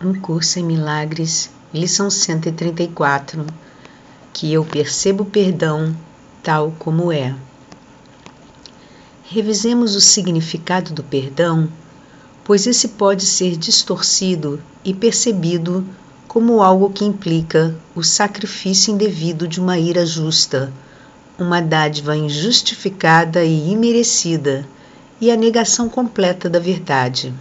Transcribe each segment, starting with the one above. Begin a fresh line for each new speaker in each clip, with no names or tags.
Um Curso em Milagres, lição 134, que eu percebo o perdão tal como é. Revisemos o significado do perdão, pois esse pode ser distorcido e percebido como algo que implica o sacrifício indevido de uma ira justa, uma dádiva injustificada e imerecida, e a negação completa da verdade.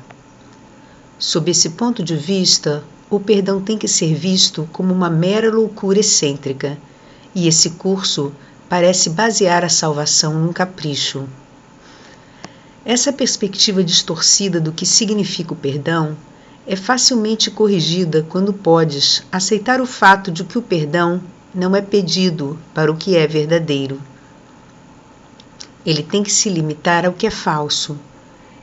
Sob esse ponto de vista, o perdão tem que ser visto como uma mera loucura excêntrica, e esse curso parece basear a salvação num capricho. Essa perspectiva distorcida do que significa o perdão é facilmente corrigida quando podes aceitar o fato de que o perdão não é pedido para o que é verdadeiro. Ele tem que se limitar ao que é falso.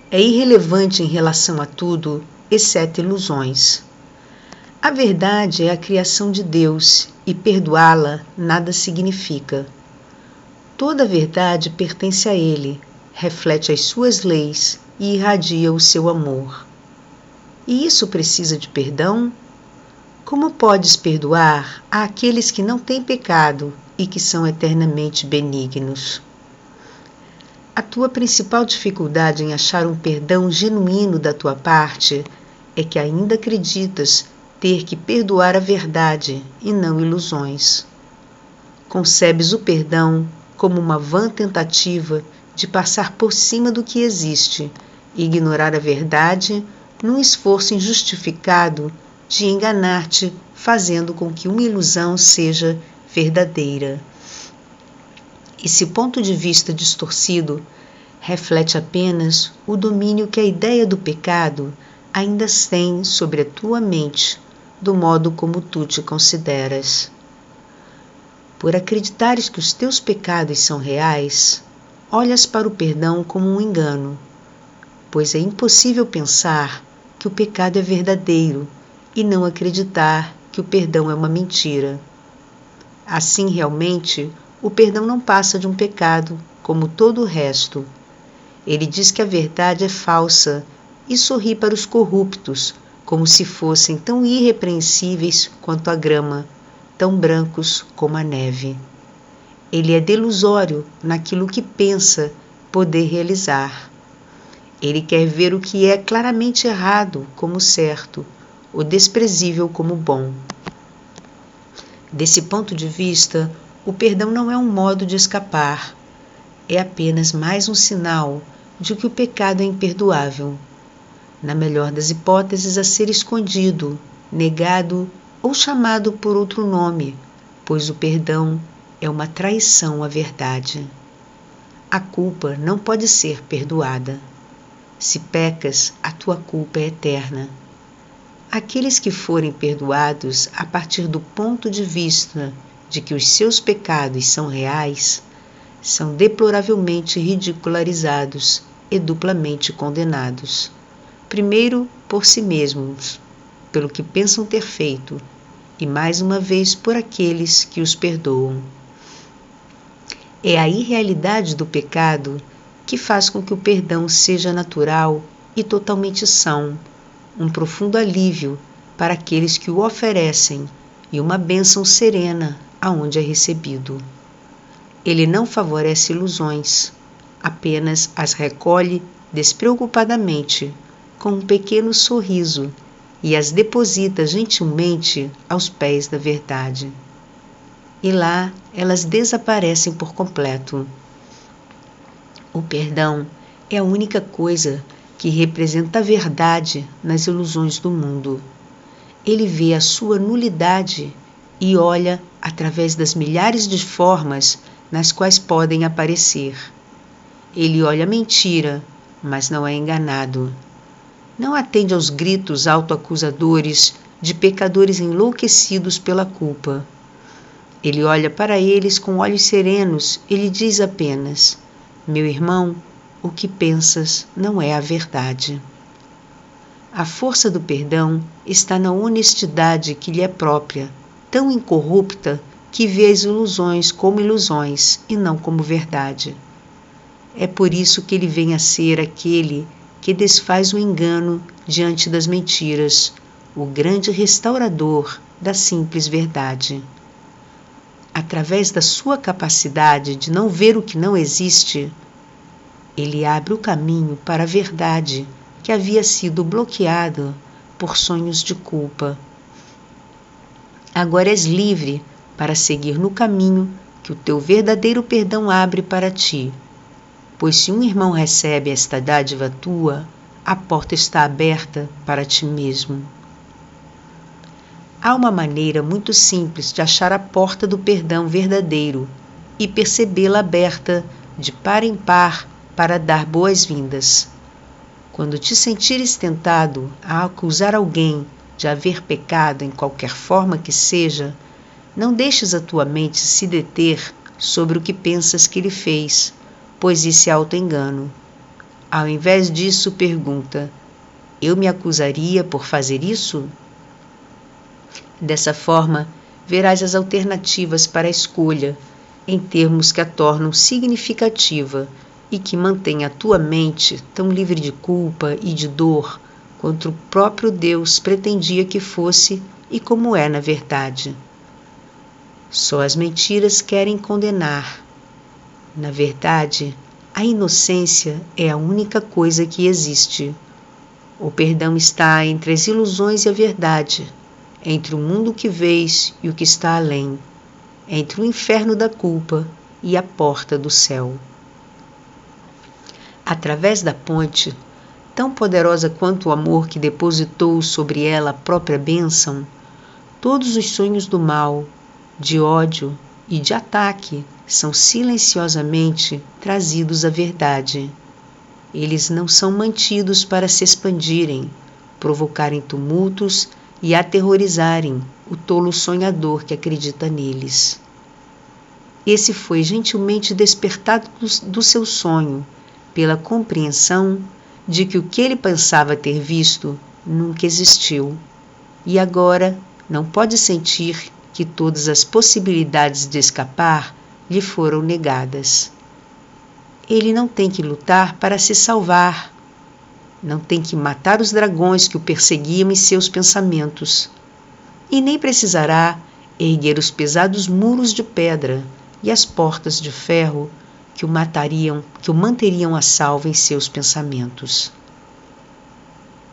É irrelevante em relação a tudo, exceto ilusões. A verdade é a criação de Deus e perdoá-la nada significa. Toda a verdade pertence a Ele, reflete as suas leis e irradia o seu amor. E isso precisa de perdão? Como podes perdoar àqueles que não têm pecado e que são eternamente benignos? A tua principal dificuldade em achar um perdão genuíno da tua parte é que ainda acreditas ter que perdoar a verdade e não ilusões. Concebes o perdão como uma vã tentativa de passar por cima do que existe e ignorar a verdade num esforço injustificado de enganar-te, fazendo com que uma ilusão seja verdadeira. Esse ponto de vista distorcido reflete apenas o domínio que a ideia do pecado ainda tem sobre a tua mente, do modo como tu te consideras. Por acreditares que os teus pecados são reais, olhas para o perdão como um engano, pois é impossível pensar que o pecado é verdadeiro e não acreditar que o perdão é uma mentira. Assim, realmente, o perdão não passa de um pecado, como todo o resto. Ele diz que a verdade é falsa e sorri para os corruptos, como se fossem tão irrepreensíveis quanto a grama, tão brancos como a neve. Ele é delusório naquilo que pensa poder realizar. Ele quer ver o que é claramente errado como certo, o desprezível como bom. Desse ponto de vista, o perdão não é um modo de escapar, é apenas mais um sinal de que o pecado é imperdoável, na melhor das hipóteses a ser escondido, negado ou chamado por outro nome, pois o perdão é uma traição à verdade. A culpa não pode ser perdoada. Se pecas, a tua culpa é eterna. Aqueles que forem perdoados a partir do ponto de vista de que os seus pecados são reais, são deploravelmente ridicularizados e duplamente condenados. Primeiro, por si mesmos, pelo que pensam ter feito, e mais uma vez por aqueles que os perdoam. É a irrealidade do pecado que faz com que o perdão seja natural e totalmente são, um profundo alívio para aqueles que o oferecem e uma bênção serena aonde é recebido. Ele não favorece ilusões, apenas as recolhe despreocupadamente, com um pequeno sorriso, e as deposita gentilmente aos pés da verdade. E lá elas desaparecem por completo. O perdão é a única coisa que representa a verdade nas ilusões do mundo. Ele vê a sua nulidade e olha através das milhares de formas nas quais podem aparecer. Ele olha a mentira, mas não é enganado. Não atende aos gritos autoacusadores de pecadores enlouquecidos pela culpa. Ele olha para eles com olhos serenos e lhe diz apenas: meu irmão, o que pensas não é a verdade. A força do perdão está na honestidade que lhe é própria, tão incorrupta que vê as ilusões como ilusões e não como verdade. É por isso que ele vem a ser aquele que desfaz o engano diante das mentiras, o grande restaurador da simples verdade. Através da sua capacidade de não ver o que não existe, ele abre o caminho para a verdade que havia sido bloqueada por sonhos de culpa. Agora és livre para seguir no caminho que o teu verdadeiro perdão abre para ti, pois se um irmão recebe esta dádiva tua, a porta está aberta para ti mesmo. Há uma maneira muito simples de achar a porta do perdão verdadeiro e percebê-la aberta de par em par para dar boas-vindas. Quando te sentires tentado a acusar alguém de haver pecado em qualquer forma que seja, não deixes a tua mente se deter sobre o que pensas que ele fez, pois isso é auto-engano. Ao invés disso, pergunta: eu me acusaria por fazer isso? Dessa forma, verás as alternativas para a escolha, em termos que a tornam significativa e que mantêm a tua mente tão livre de culpa e de dor quanto o próprio Deus pretendia que fosse e como é na verdade. Só as mentiras querem condenar. Na verdade, a inocência é a única coisa que existe. O perdão está entre as ilusões e a verdade, entre o mundo que vês e o que está além, entre o inferno da culpa e a porta do céu. Através da ponte, tão poderosa quanto o amor que depositou sobre ela a própria bênção, todos os sonhos do mal, de ódio e de ataque são silenciosamente trazidos à verdade. Eles não são mantidos para se expandirem, provocarem tumultos e aterrorizarem o tolo sonhador que acredita neles. Esse foi gentilmente despertado do seu sonho pela compreensão de que o que ele pensava ter visto nunca existiu, e agora não pode sentir que todas as possibilidades de escapar lhe foram negadas. Ele não tem que lutar para se salvar, não tem que matar os dragões que o perseguiam em seus pensamentos, e nem precisará erguer os pesados muros de pedra e as portas de ferro que o manteriam a salvo em seus pensamentos.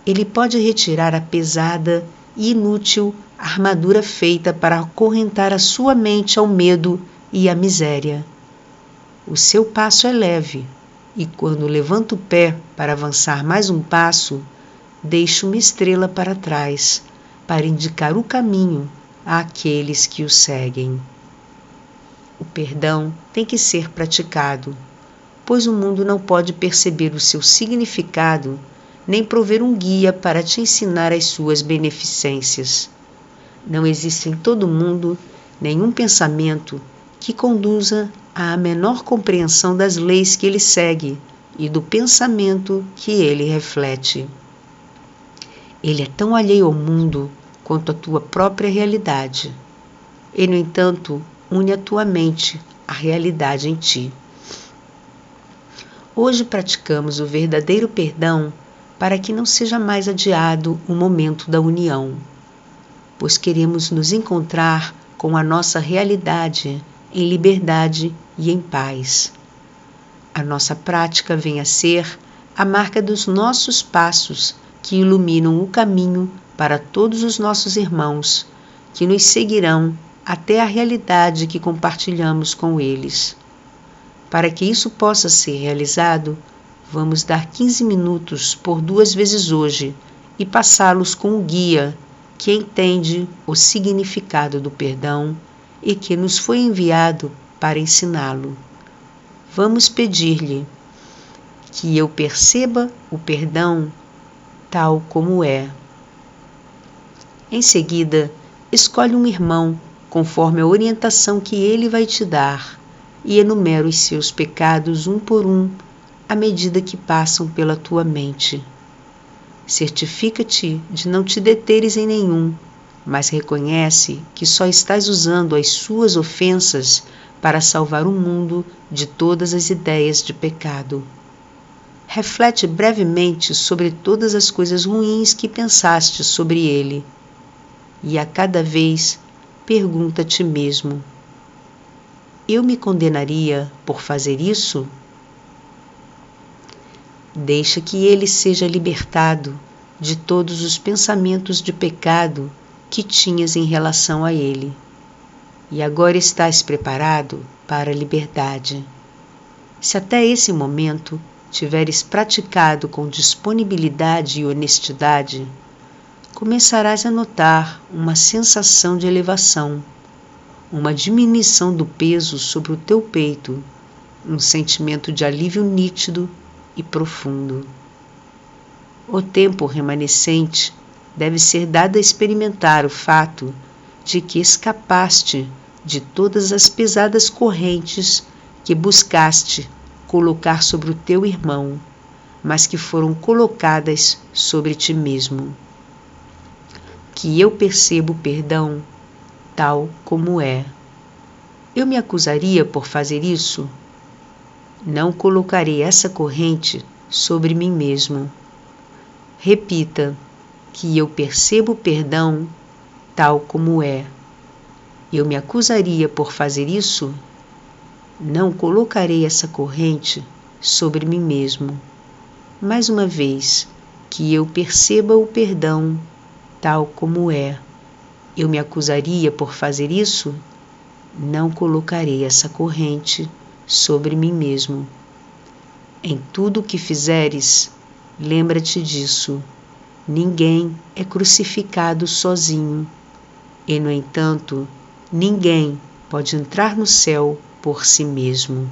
Ele pode retirar a pesada e inútil armadura feita para acorrentar a sua mente ao medo e à miséria. O seu passo é leve, e quando levanta o pé para avançar mais um passo, deixa uma estrela para trás, para indicar o caminho àqueles que o seguem. O perdão tem que ser praticado, pois o mundo não pode perceber o seu significado, nem prover um guia para te ensinar as suas beneficências. Não existe em todo o mundo nenhum pensamento que conduza à menor compreensão das leis que ele segue e do pensamento que ele reflete. Ele é tão alheio ao mundo quanto a tua própria realidade. E, no entanto, une a tua mente à realidade em ti. Hoje praticamos o verdadeiro perdão para que não seja mais adiado o momento da união, pois queremos nos encontrar com a nossa realidade em liberdade e em paz. A nossa prática vem a ser a marca dos nossos passos que iluminam o caminho para todos os nossos irmãos, que nos seguirão até a realidade que compartilhamos com eles. Para que isso possa ser realizado, vamos dar 15 minutos por 2 vezes hoje e passá-los com o guia que entende o significado do perdão e que nos foi enviado para ensiná-lo. Vamos pedir-lhe que eu perceba o perdão tal como é. Em seguida, escolhe um irmão conforme a orientação que ele vai te dar e enumera os seus pecados um por um à medida que passam pela tua mente. Certifica-te de não te deteres em nenhum, mas reconhece que só estás usando as suas ofensas para salvar o mundo de todas as ideias de pecado. reflete brevemente sobre todas as coisas ruins que pensaste sobre ele. E a cada vez pergunta a ti mesmo: eu me condenaria por fazer isso? Deixa que ele seja libertado de todos os pensamentos de pecado que tinhas em relação a ele. E agora estás preparado para a liberdade. Se até esse momento tiveres praticado com disponibilidade e honestidade, começarás a notar uma sensação de elevação, uma diminuição do peso sobre o teu peito, um sentimento de alívio nítido e profundo. O tempo remanescente deve ser dado a experimentar o fato de que escapaste de todas as pesadas correntes que buscaste colocar sobre o teu irmão, mas que foram colocadas sobre ti mesmo. Que eu percebo o perdão tal como é. Eu me acusaria por fazer isso? Não colocarei essa corrente sobre mim mesmo. Repita: que eu percebo o perdão tal como é. Eu me acusaria por fazer isso? Não colocarei essa corrente sobre mim mesmo. Mais uma vez, que eu perceba o perdão tal como é. Eu me acusaria por fazer isso? Não colocarei essa corrente sobre mim mesmo. Em tudo o que fizeres, lembra-te disso. Ninguém é crucificado sozinho. E, no entanto, ninguém pode entrar no céu por si mesmo.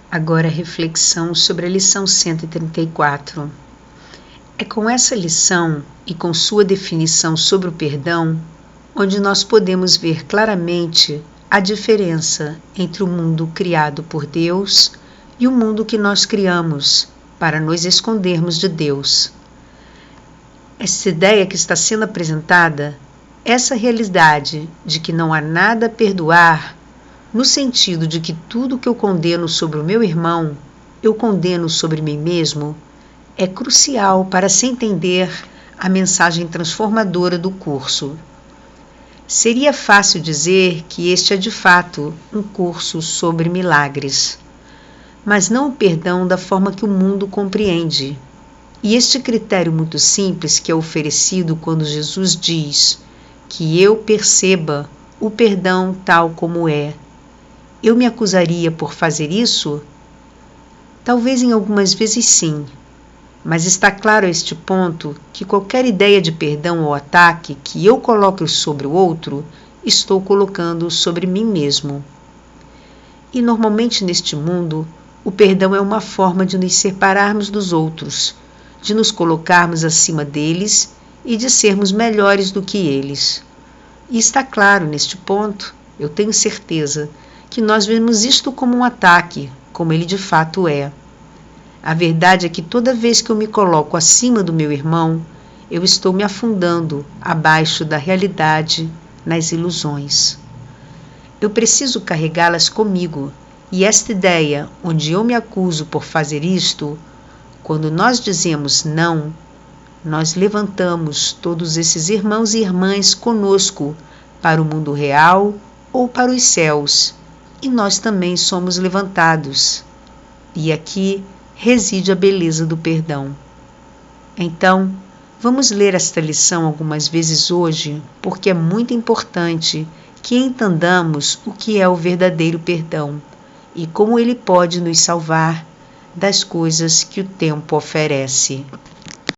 Agora a reflexão sobre a lição 134. É com essa lição e com sua definição sobre o perdão, onde nós podemos ver claramente a diferença entre o mundo criado por Deus e o mundo que nós criamos para nos escondermos de Deus. Essa ideia que está sendo apresentada, essa realidade de que não há nada a perdoar, no sentido de que tudo que eu condeno sobre o meu irmão, eu condeno sobre mim mesmo, é crucial para se entender a mensagem transformadora do curso. Seria fácil dizer que este é de fato um curso sobre milagres, mas não o perdão da forma que o mundo compreende. E este critério muito simples que é oferecido quando Jesus diz que eu perceba o perdão tal como é, eu me acusaria por fazer isso? Talvez em algumas vezes sim, mas está claro a este ponto que qualquer ideia de perdão ou ataque que eu coloque sobre o outro, estou colocando sobre mim mesmo. E normalmente neste mundo, o perdão é uma forma de nos separarmos dos outros, de nos colocarmos acima deles e de sermos melhores do que eles. E está claro neste ponto, eu tenho certeza, que nós vemos isto como um ataque, como ele de fato é. A verdade é que toda vez que eu me coloco acima do meu irmão, eu estou me afundando abaixo da realidade, nas ilusões. Eu preciso carregá-las comigo, e esta ideia, onde eu me acuso por fazer isto, quando nós dizemos não, nós levantamos todos esses irmãos e irmãs conosco para o mundo real ou para os céus, e nós também somos levantados. E aqui reside a beleza do perdão. Então, vamos ler esta lição algumas vezes hoje, porque é muito importante que entendamos o que é o verdadeiro perdão e como ele pode nos salvar das coisas que o tempo oferece.